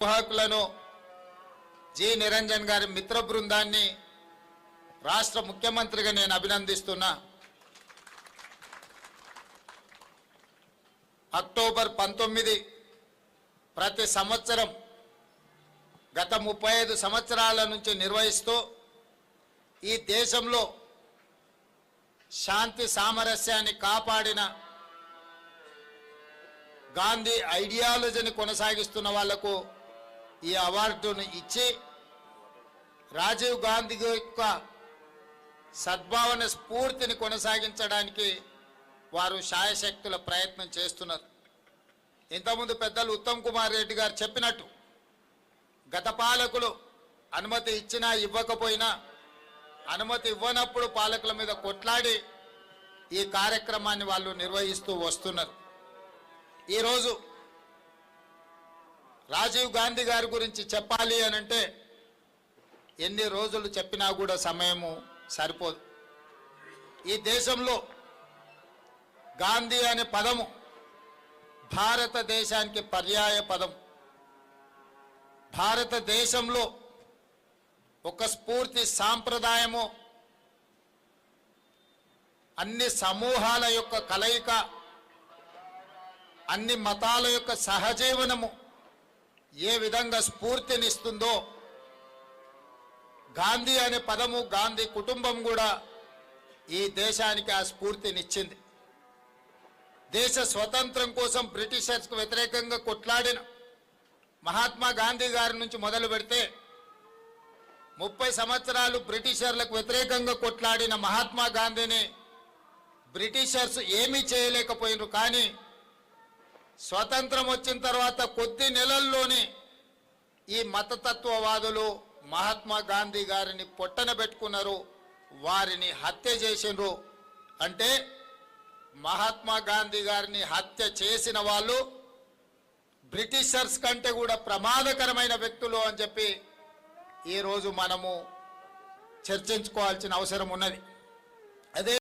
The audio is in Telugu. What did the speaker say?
నిర్వాహకులను జి నిరంజన్ గారి మిత్ర బృందాన్ని రాష్ట్ర ముఖ్యమంత్రిగా నేను అభినందిస్తున్నా. అక్టోబర్ 19 ప్రతి సంవత్సరం గత 35 సంవత్సరాల నుంచి నిర్వహిస్తూ ఈ దేశంలో శాంతి సామరస్యాన్ని కాపాడిన గాంధీ ఐడియాలజీని కొనసాగిస్తున్న వాళ్లకు ఈ అవార్డును ఇచ్చి రాజీవ్ గాంధీ యొక్క సద్భావన స్ఫూర్తిని కొనసాగించడానికి వారు శాయశక్తుల ప్రయత్నం చేస్తున్నారు. ఇంతకుముందు పెద్దలు ఉత్తమ్ కుమార్ రెడ్డి గారు చెప్పినట్టు గత పాలకులు అనుమతి ఇచ్చినా ఇవ్వకపోయినా అనుమతి ఇవ్వనప్పుడు పాలకుల మీద కొట్లాడి ఈ కార్యక్రమాన్ని వాళ్ళు నిర్వహిస్తూ వస్తున్నారు. ఈరోజు రాజీవ్ గాంధీ గారి గురించి చెప్పాలి అనంటే ఎన్ని రోజులు చెప్పినా కూడా సమయము సరిపోదు. ఈ దేశంలో గాంధీ అనే పదము భారతదేశానికి పర్యాయ పదం. భారతదేశంలో ఒక స్ఫూర్తి సాంప్రదాయము, అన్ని సమూహాల యొక్క కలయిక, అన్ని మతాల యొక్క సహజీవనము ఏ విధంగా స్ఫూర్తినిస్తుందో గాంధీ అనే పదము, గాంధీ కుటుంబం కూడా ఈ దేశానికి ఆ స్ఫూర్తినిచ్చింది. దేశ స్వతంత్రం కోసం బ్రిటిషర్స్కు వ్యతిరేకంగా కొట్లాడిన మహాత్మా గాంధీ గారి నుంచి మొదలు పెడితే 30 సంవత్సరాలు బ్రిటిషర్లకు వ్యతిరేకంగా కొట్లాడిన మహాత్మా గాంధీని బ్రిటిషర్స్ ఏమీ చేయలేకపోయినారు. కానీ స్వతంత్రం వచ్చిన తర్వాత కొద్ది నెలల్లోనే ఈ మతతత్వవాదులు మహాత్మా గాంధీ గారిని పొట్టన పెట్టుకున్నారు, వారిని హత్య చేసినారు. అంటే మహాత్మా గాంధీ గారిని హత్య చేసిన వాళ్ళు బ్రిటిషర్స్ కంటే కూడా ప్రమాదకరమైన వ్యక్తులు అని చెప్పి ఈరోజు మనము చర్చించుకోవాల్సిన అవసరం ఉన్నది. అదే